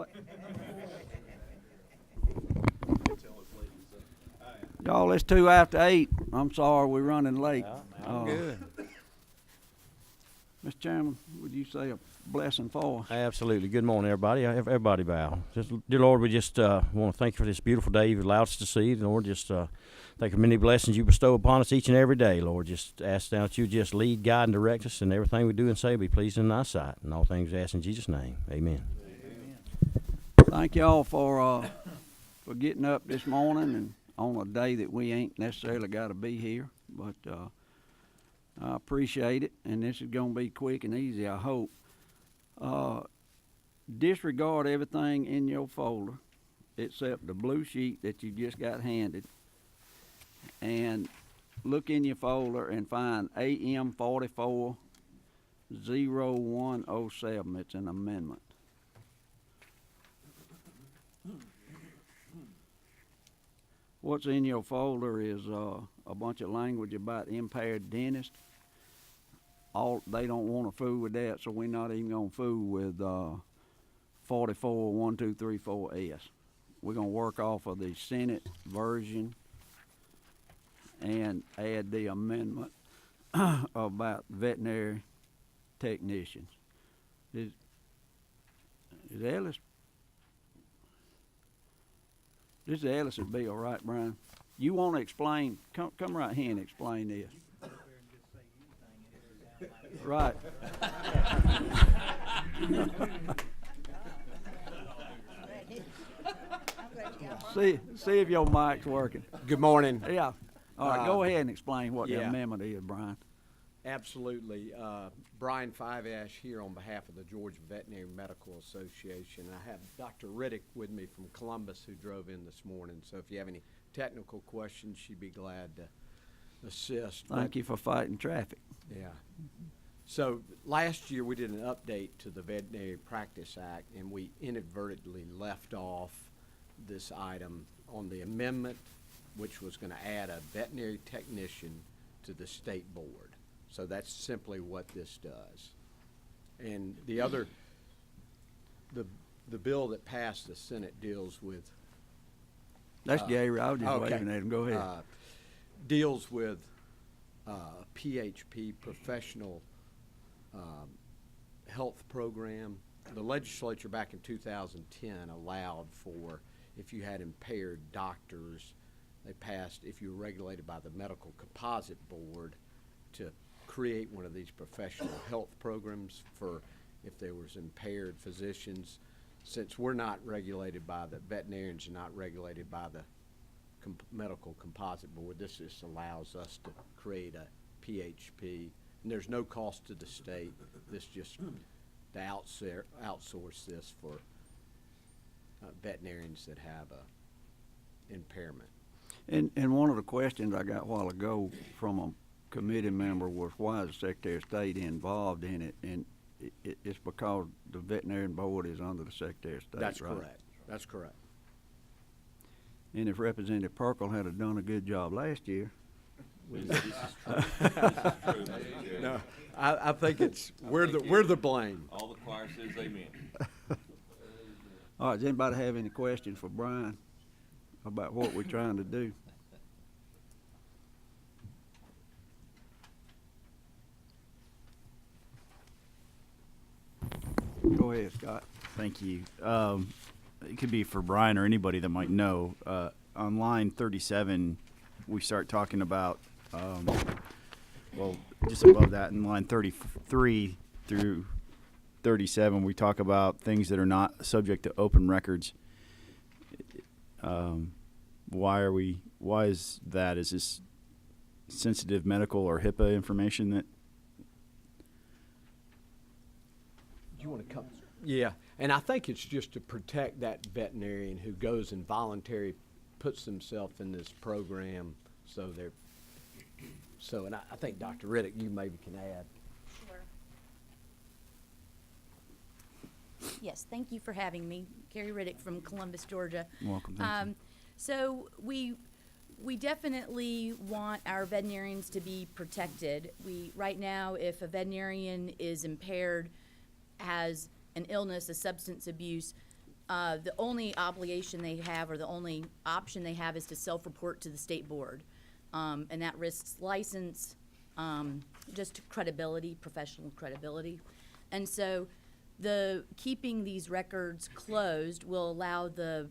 What? Y'all, it's 2 after 8. I'm sorry, we're running late. I'm good. Mr. Chairman, would you say a blessing for us? Absolutely. Good morning, everybody. Everybody bow. Dear Lord, we just want to thank you for this beautiful day you've allowed us to see. Lord, just thank you for many blessings you bestow upon us each and every day. Lord, just ask now that you just lead, guide, and direct us, and everything we do and say be pleased in thy sight. And all things we ask in Jesus' name. Amen. Thank y'all for getting up this morning and on a day that we ain't necessarily got to be here, but I appreciate it, and this is going to be quick and easy, I hope. Disregard everything in your folder except the blue sheet that you just got handed, and look in your folder and find AM 440107. It's an amendment. What's in your folder is a bunch of language about impaired dentist. They don't want to fool with that, so we're not even going to fool with 441234S. We're going to work off of the Senate version and add the amendment about veterinary technicians. Is Ellis? This is Ellis's bill, right, Brian? You want to explain? Come right here and explain this. Right. See if your mic's working. Good morning. Yeah. All right, go ahead and explain what the yeah. amendment is, Brian. Absolutely. Brian Fiveash here on behalf of the Georgia Veterinary Medical Association. I have Dr. Riddick with me from Columbus who drove in this morning. So if you have any technical questions, she'd be glad to assist. Thank you for fighting traffic. Yeah. So last year we did an update to the Veterinary Practice Act, and we inadvertently left off this item on the amendment, which was going to add a veterinary technician to the state board. So that's simply what this does. And the other, the bill that passed the Senate deals with. That's Gary. I was just waving at him. Go ahead. Deals with PHP, professional health program. The legislature back in 2010 allowed for, if you had impaired doctors, they passed, if you were regulated by the Medical Composite Board, to create one of these professional health programs for if there was impaired physicians. Since we're not regulated by the veterinarians, are not regulated by the Medical Composite Board, this just allows us to create a PHP, and there's no cost to the state. This just to outsource this for veterinarians that have a impairment. And one of the questions I got a while ago from a committee member was why is the Secretary of State involved in it? And it's because the veterinarian board is under the Secretary of State. That's right? correct. That's correct. And if Representative Perkle had done a good job last year. No, I think it's we're the blame. All the choir says amen. All right, does anybody have any questions for Brian about what we're trying to do? Go ahead, Scott. Thank you. It could be for Brian or anybody that might know. On line 37, we start talking about, well, just above that in line 33 through 37, we talk about things that are not subject to open records. Why is that? Is this sensitive medical or HIPAA information that? Do you want to come? Yeah, and I think it's just to protect that veterinarian who goes and voluntarily puts themselves in this program. And I think Dr. Riddick, you maybe can add. Sure. Yes, thank you for having me. Carrie Riddick from Columbus, Georgia. Welcome. Thank you. So we definitely want our veterinarians to be protected. Right now, if a veterinarian is impaired, has an illness, a substance abuse, The only obligation they have, or the only option they have, is to self-report to the state board. And that risks license, just credibility, professional credibility. And so keeping these records closed will allow the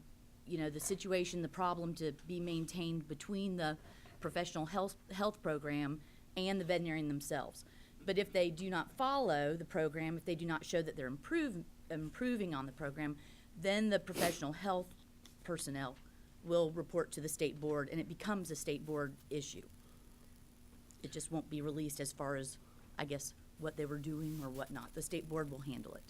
situation, the problem to be maintained between the professional health program and the veterinarian themselves. But if they do not follow the program, if they do not show that they're improving on the program, then the professional health personnel will report to the state board, and it becomes a state board issue. It just won't be released as far as, I guess, what they were doing or whatnot. The state board will handle it.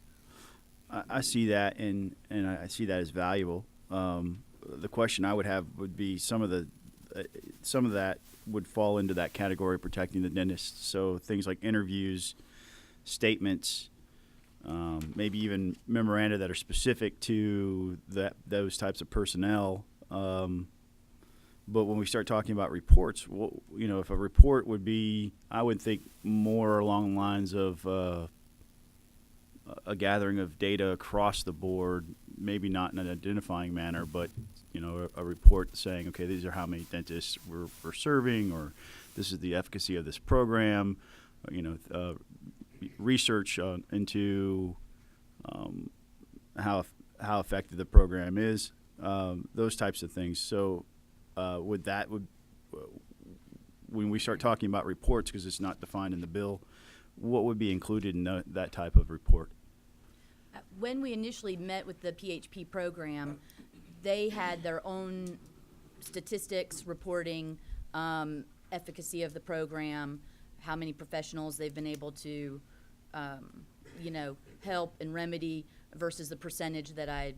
I see that, and I see that as valuable. The question I would have would be some of that would fall into that category of protecting the dentist. So things like interviews, statements, maybe even memoranda that are specific to those types of personnel. But when we start talking about reports, if a report would be, I would think more along the lines of a gathering of data across the board, maybe not in an identifying manner, but a report saying, okay, these are how many dentists we're serving, or this is the efficacy of this program, research into how effective the program is, those types of things. So when we start talking about reports, because it's not defined in the bill, what would be included in that type of report? When we initially met with the PHP program, they had their own statistics reporting efficacy of the program, how many professionals they've been able to, help and remedy versus the percentage that that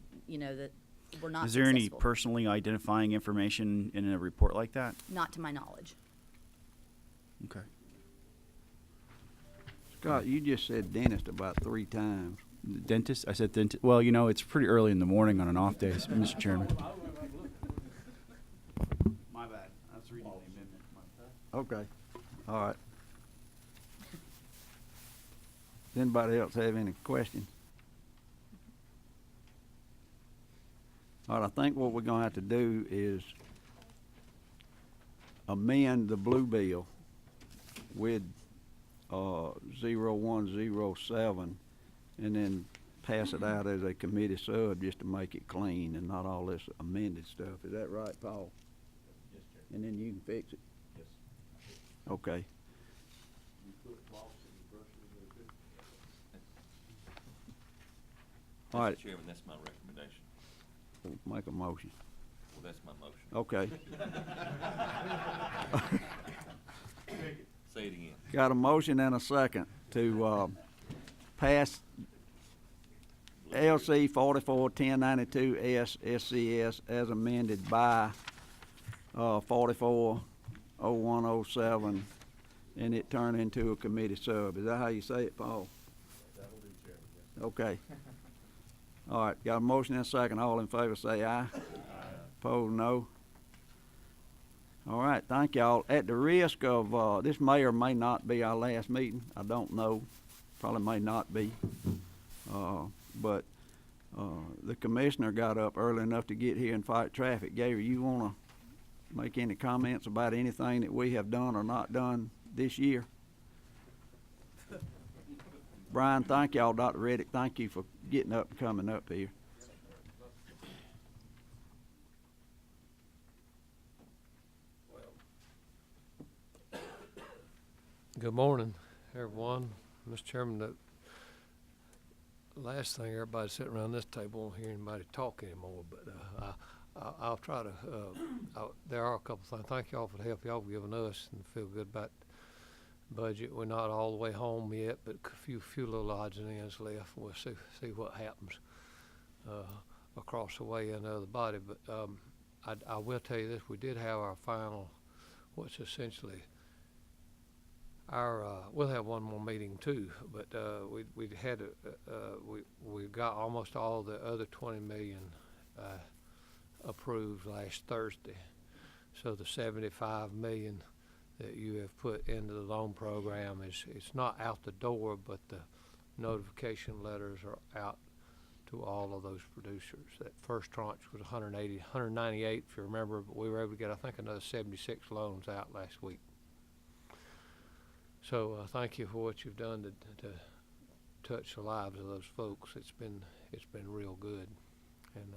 were not successful. Is there any personally identifying information in a report like that? Not to my knowledge. Okay. Scott, you just said dentist about 3 times. Dentist? I said dentist. Well, it's pretty early in the morning on an off day, Mr. Chairman. My bad. I was reading the amendment. Okay, all right. Does anybody else have any questions? All right, I think what we're gonna have to do is amend the blue bill with 0107, and then pass it out as a committee sub just to make it clean and not all this amended stuff. Is that right, Paul? Yes, sir. And then you can fix it? Yes. Okay. All right, Mr. Chairman, that's my recommendation. make a motion. Well, that's my motion. Okay. Say it again. Got a motion and a second to pass LC 44-1092 SCS as amended by 44-0107, and it turned into a committee sub. Is that how you say it, Paul? That'll do, Chairman, yes. Okay. All right, got a motion and a second. All in favor say aye. Aye. Opposed, no. All right, thank y'all. At the risk of, this may or may not be our last meeting, I don't know, probably may not be. But the commissioner got up early enough to get here and fight traffic. Gary, you wanna make any comments about anything that we have done or not done this year? Brian, thank y'all. Dr. Reddick, thank you for getting up and coming up here. Good morning, everyone. Mr. Chairman, the last thing, everybody's sitting around this table won't hear anybody talk anymore, but I'll try to, there are a couple things. Thank y'all for the help y'all given us and feel good about budget. We're not all the way home yet, but a few little odds and ends left. We'll see what happens across the way in the other body. But I will tell you this: we did have our final, what's essentially our. We'll have one more meeting too, but we got almost all the other 20 million approved last Thursday. So the 75 million that you have put into the loan program it's not out the door, but the notification letters are out to to all of those producers. That first tranche was 198, if you remember, but we were able to get, I think, another 76 loans out last week. So thank you for what you've done to touch the lives of those folks. It's been real good, and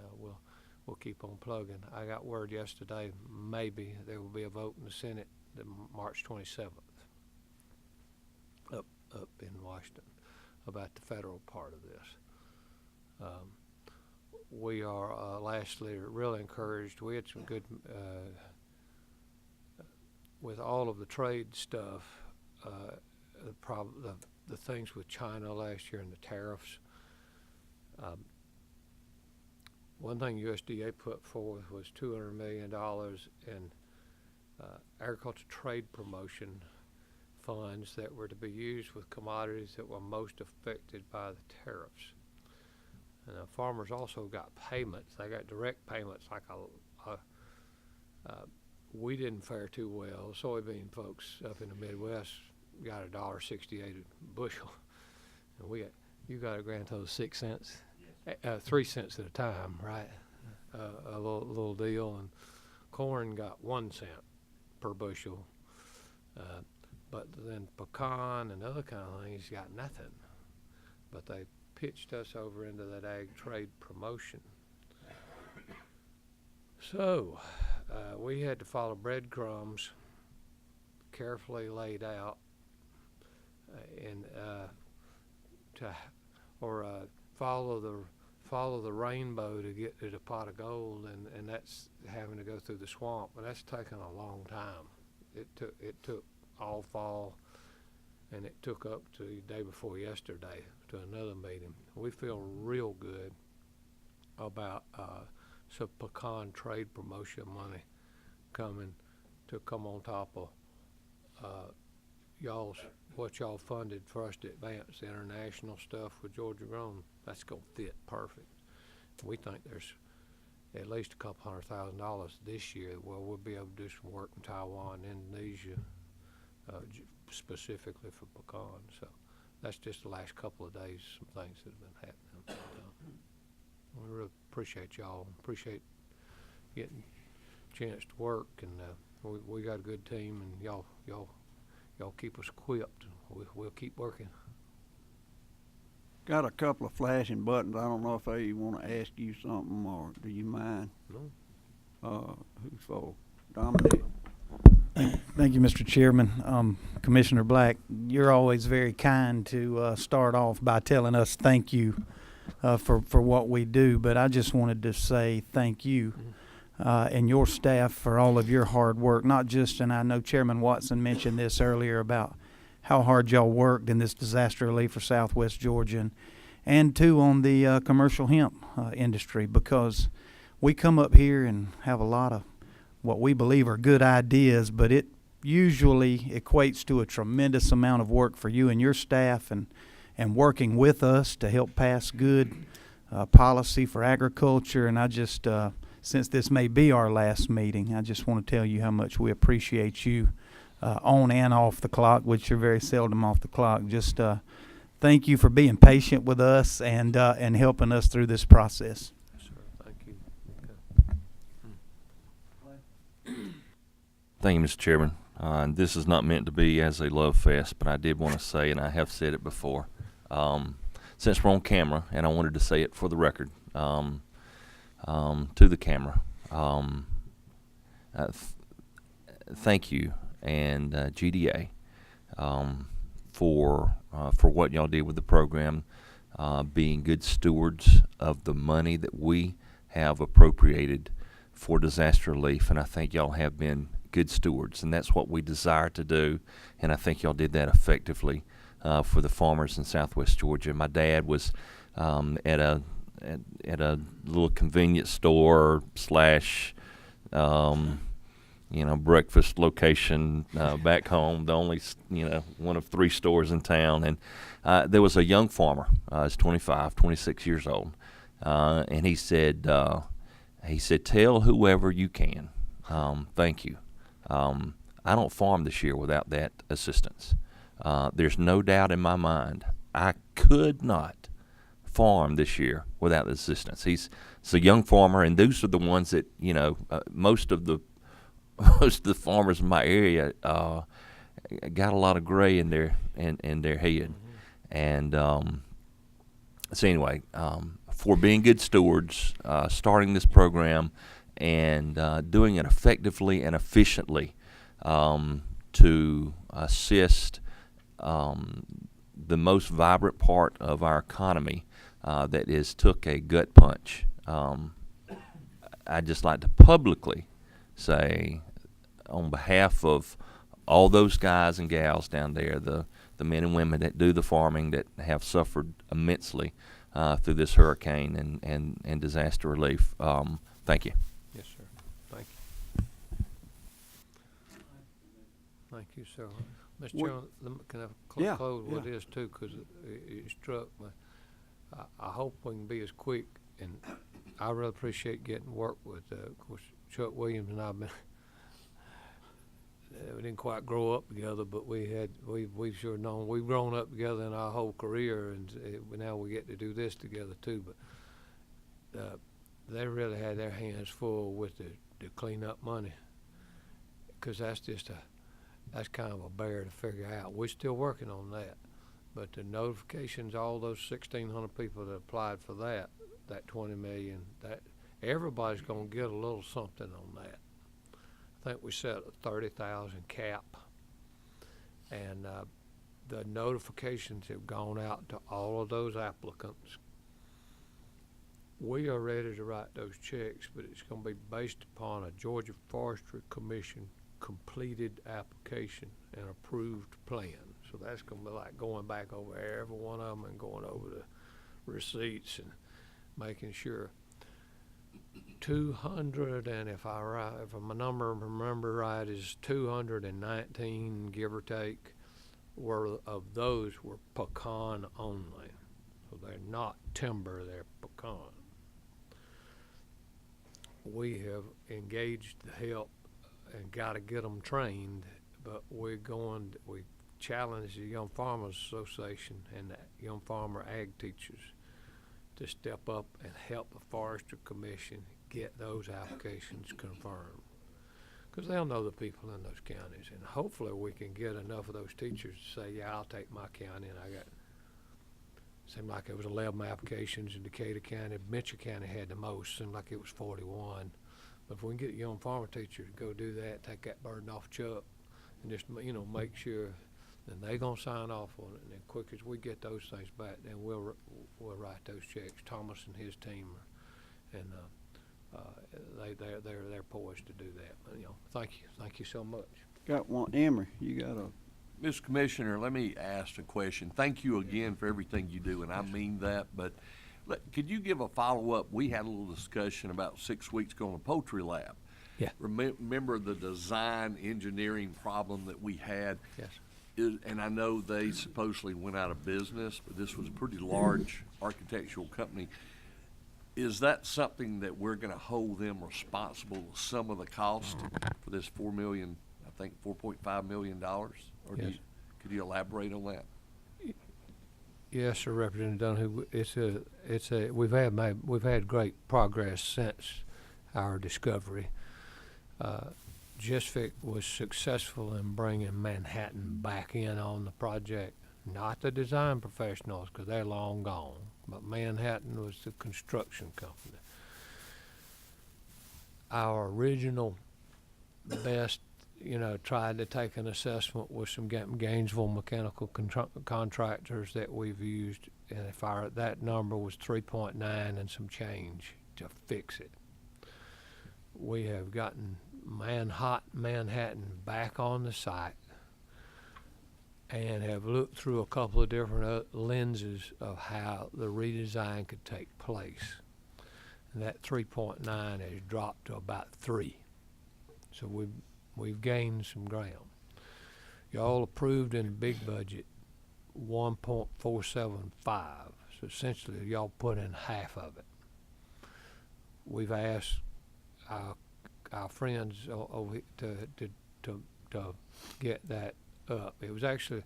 we'll keep on plugging. I got word yesterday maybe there will be a vote in the Senate March 27th up in Washington about the federal part of this. We are lastly really encouraged. We had some good with all of the trade stuff. The things with China last year and the tariffs. One thing USDA put forth was $200 million in agriculture trade promotion funds that were to be used with commodities that were most affected by the tariffs. And farmers also got payments. They got direct payments like we didn't fare too well. Soybean folks up in the Midwest got $1.68 a bushel, and you got a grand total of 6 cents, 3 cents at a time, right? A little deal, and corn got 1 cent per bushel, but then pecan and other kind of things got nothing. But they pitched us over into that ag trade promotion. So we had to follow breadcrumbs carefully laid out and follow the rainbow to get to the pot of gold, and that's having to go through the swamp, and that's taken a long time. It took all fall, and it took up to the day before yesterday to another meeting. We feel real good about some pecan trade promotion money coming to come on top of what y'all funded for us to advance the international stuff with Georgia Grown. That's gonna fit perfect. We think there's at least a couple $100,000 this year where we'll be able to do some work in Taiwan, Indonesia, specifically for pecans. So that's just the last couple of days, some things that have been happening. We really appreciate y'all. Appreciate getting a chance to work, and we got a good team, and y'all keep us equipped. We'll keep working. Got a couple of flashing buttons. I don't know if they want to ask you something, or do you mind? No. Who's for? Dominic? Thank you, Mr. Chairman. Commissioner Black, you're always very kind to start off by telling us thank you for what we do, but I just wanted to say thank you and your staff for all of your hard work, not just, and I know Chairman Watson mentioned this earlier about how hard y'all worked in this disaster relief for Southwest Georgia, and too on the commercial hemp industry, because we come up here and have a lot of what we believe are good ideas, but it usually equates to a tremendous amount of work for you and your staff, and working with us to help pass good policy for agriculture. And I just, since this may be our last meeting, I just want to tell you how much we appreciate you on and off the clock, which you're very seldom off the clock. Just thank you for being patient with us and helping us through this process. Yes, sir. Thank you. Thank you, Mr. Chairman. This is not meant to be as a love fest, but I did want to say, and I have said it before, since we're on camera, and I wanted to say it for the record, to the camera, thank you, and GDA, for what y'all did with the program, being good stewards of the money that we have appropriated for disaster relief, and I think y'all have been good stewards, and that's what we desire to do, and I think y'all did that effectively for the farmers in Southwest Georgia. My dad was at a little convenience store slash breakfast location back home, the only one of 3 stores in town, and there was a young farmer, he's 26 years old, and he said, tell whoever you can, thank you. I don't farm this year without that assistance. There's no doubt in my mind I could not farm this year without the assistance. He's a young farmer, and those are the ones that most of the farmers in my area got a lot of gray in their head, and so anyway, for being good stewards, starting this program, and doing it effectively and efficiently to assist the most vibrant part of our economy that is took a gut punch. I'd just like to publicly say, on behalf of all those guys and gals down there, the men and women that do the farming that have suffered immensely through this hurricane and disaster relief, thank you. Yes, sir. Thank you. Thank you, sir. Mr. What- Chairman, can I Yeah, close with yeah. this too, because it struck me. I hope we can be as quick, and I really appreciate getting work with, of course, Chuck Williams and I've been, we didn't quite grow up together, but we've sure known, we've grown up together in our whole career, and now we get to do this together too. But they really had their hands full with the cleanup money, because that's kind of a bear to figure out. We're still working on that, but the notifications, all those 1,600 people that applied for that $20 million, that everybody's going to get a little something on that. I think we set a 30,000 cap, and the notifications have gone out to all of those applicants. We are ready to write those checks, but it's going to be based upon a Georgia Forestry Commission completed application and approved plan. So that's going to be like going back over every one of them and going over the receipts and making sure 200, and if my number remember right, is 219, give or take, of those were pecan only. So they're not timber, they're pecan. We have engaged the help and got to get them trained, but we challenge the Young Farmers Association and the Young Farmer Ag teachers to step up and help the Forestry Commission get those applications confirmed, because they'll know the people in those counties, and hopefully we can get enough of those teachers to say, yeah, I'll take my county, and seemed like it was 11 applications in Decatur County. Mitchell County had the most, seemed like it was 41. But if we can get a young farmer teacher to go do that, take that burden off Chuck, and just, make sure, then they're going to sign off on it. And as quick as we get those things back, then we'll write those checks. Thomas and his team they're poised to do that. Thank you so much. Got one, Emery, you got a, Mr. Commissioner, let me ask a question. Thank you again for everything you do, and I mean that, but could you give a follow-up? We had a little discussion about 6 weeks ago on the poultry lab. Yeah. Remember the design engineering problem that we had? Yes. And I know they supposedly went out of business, but this was a pretty large architectural company. Is that something that we're going to hold them responsible for some of the cost for this $4.5 million? Or Yes. could you elaborate on that? Yes, sir, Representative Donahue. We've had great progress since our discovery. GISFIC was successful in bringing Manhattan back in on the project, not the design professionals, because they're long gone, but Manhattan was the construction company. Our original best, tried to take an assessment with some Gainesville mechanical contractors that we've used, and that number was 3.9 and some change to fix it. We have gotten Manhattan back on the site and have looked through a couple of different lenses of how the redesign could take place. And that 3.9 has dropped to about 3. So we've gained some ground. Y'all approved in the big budget 1.475. So essentially y'all put in half of it. We've asked our friends over to get that up. It was actually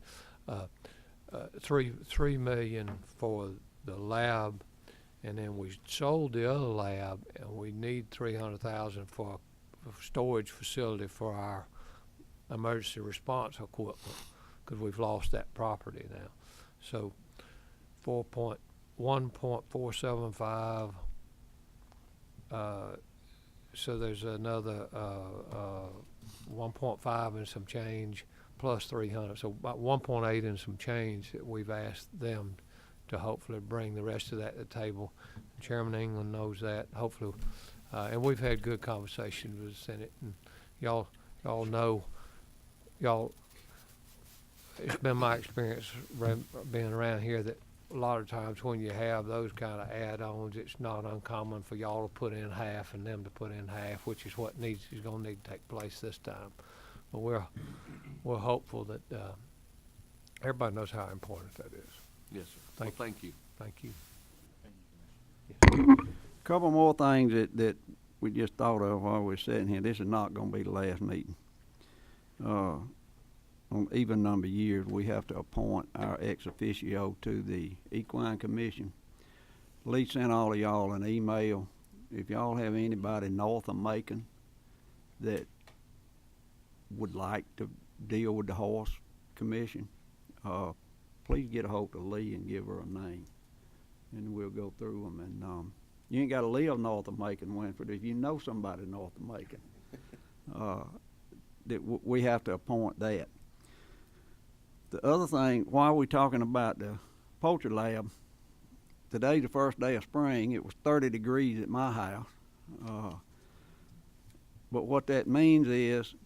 $3 million for the lab, and then we sold the other lab, and we need 300,000 for a storage facility for our emergency response equipment, because we've lost that property now. So 1.475. So there's another 1.5 and some change plus 300. So about 1.8 and some change that we've asked them to hopefully bring the rest of that to the table. Chairman England knows that. Hopefully, and we've had good conversations with the Senate, and y'all know, it's been my experience being around here that a lot of times when you have those kind of add-ons, it's not uncommon for y'all to put in half and them to put in half, which is what is going to need to take place this time. But we're hopeful that everybody knows how important that is. Yes, sir. Well, thank you. Thank you. Couple more things that we just thought of while we're sitting here. This is not gonna be the last meeting. On even number of years, we have to appoint our ex officio to the Equine Commission. Lee sent all of y'all an email. If y'all have anybody north of Macon that would like to deal with the horse commission, please get a hold of Lee and give her a name, and we'll go through them. And you ain't got to live north of Macon, Winford. If you know somebody north of Macon, we have to appoint that. The other thing, while we're talking about the poultry lab, today's the first day of spring. It was 30 degrees at my house. But what that means is,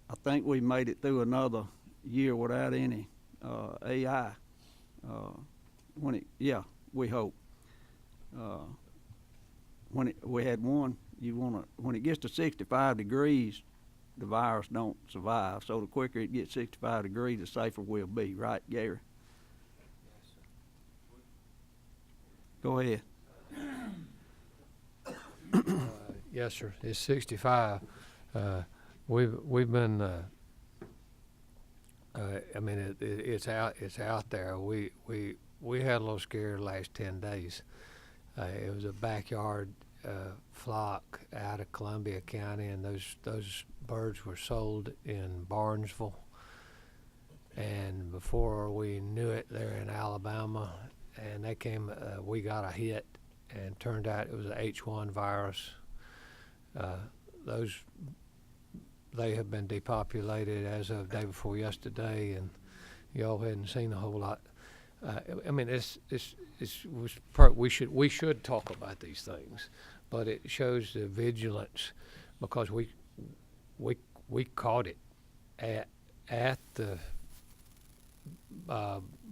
I think we made it through another year without any AI. We hope. We had one, when it gets to 65 degrees, the virus don't survive. So the quicker it gets 65 degrees, the safer we'll be, right, Gary? Go ahead. Yes, sir. It's 65. We've been. I mean, it's out there. We had a little scare the last 10 days. It was a backyard flock out of Columbia County, and those birds were sold in Barnesville. And before we knew it, they're in Alabama, and they came. We got a hit, and turned out it was an H1 virus. They have been depopulated as of day before yesterday, and y'all hadn't seen a whole lot. I mean, we should talk about these things, but it shows the vigilance, because we caught it at the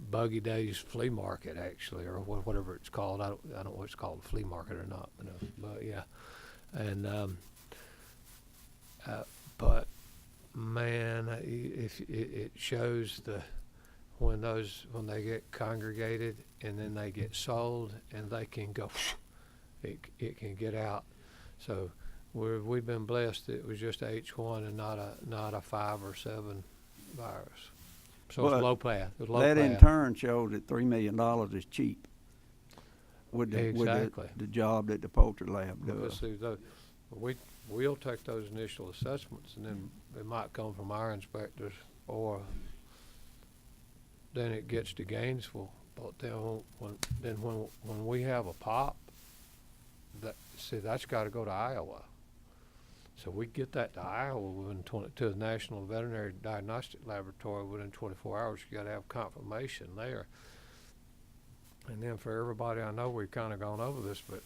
Buggy Days flea market, actually, or whatever it's called. I don't know what it's called, flea market or not, but yeah, and but man, if it shows when they get congregated and then they get sold and they can go, it can get out. So we've been blessed that it was just H1 and not a 5 or 7 virus. So But it's low path. It's low that path. in turn shows that $3 million is cheap with Exactly. the job that the poultry lab Let's does. see, we'll take those initial assessments, and then it might come from our inspectors, or then it gets to Gainesville. But then when we have a pop, that's got to go to Iowa. So we get that to Iowa to the National Veterinary Diagnostic Laboratory within 24 hours. You got to have confirmation there. And then for everybody, I know we've kind of gone over this, but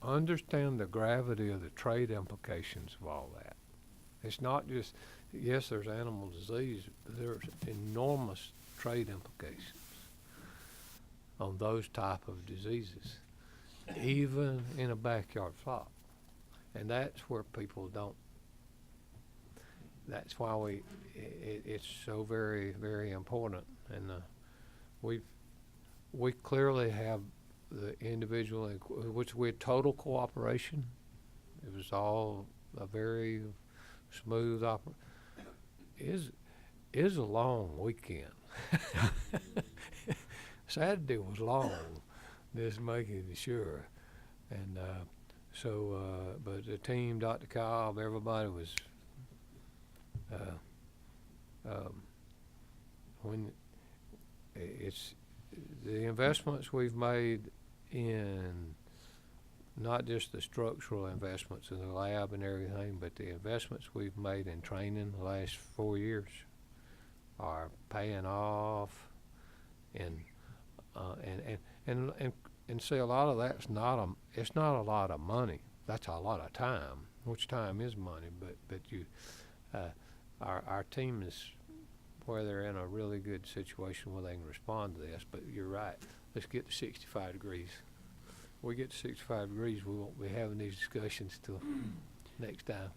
understand the gravity of the trade implications of all that. It's not just, yes, there's animal disease, but there's enormous trade implications on those type of diseases, even in a backyard flock. And that's where people don't. That's why it's so very, very important. And we clearly have the individual, which we had total cooperation. It was all a very smooth Is a long weekend. Saturday was long, just making sure. And but the team, Dr. Cobb, everybody was, when it's the investments we've made in not just the structural investments in the lab and everything, but the investments we've made in training the last 4 years are paying off. And see, a lot of that's it's not a lot of money. That's a lot of time, which time is money. But our team is where they're in a really good situation where they can respond to this. But you're right. Let's get to 65 degrees. We get to 65 degrees, we won't be having these discussions till next time.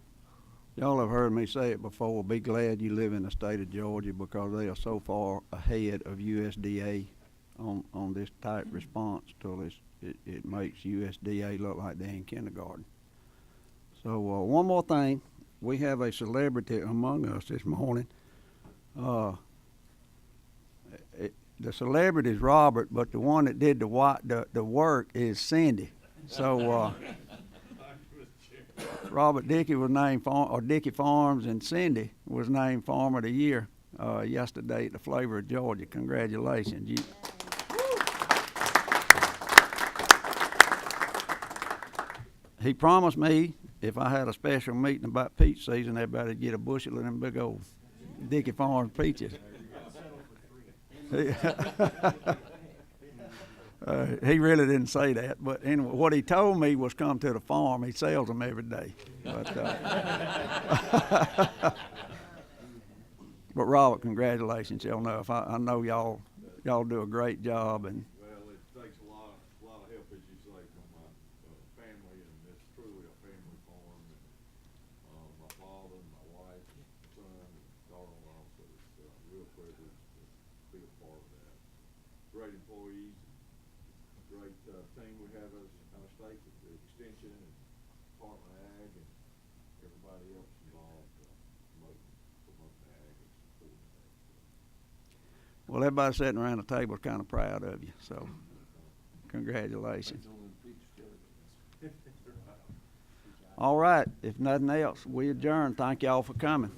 Y'all have heard me say it before. Be glad you live in the state of Georgia because they are so far ahead of USDA on this type response till it makes USDA look like they're in kindergarten. So one more thing, we have a celebrity among us this morning. The celebrity is Robert, but the one that did the work is Cindy. So Robert Dickey was named Dickey Farms, and Cindy was named Farmer of the Year yesterday at the Flavor of Georgia. Congratulations. He promised me if I had a special meeting about peach season, everybody'd get a bushel of them big old Dickey Farms peaches. He really didn't say that, but anyway, what he told me was come to the farm. He sells them every day. But Robert, congratulations. Y'all know I know y'all do a great job. And well, it takes a lot of help, as you say, from my family, and it's truly a family farm. And my father, and my wife, and son, and daughter-in-law. So it's a real privilege to be a part of that. Great employees. Great team we have as our state with the extension and Department of Ag and everybody else involved promoting ag and supporting ag. well, everybody sitting around the table is kind of proud of you. So, congratulations. All right. If nothing else, we adjourn. Thank y'all for coming.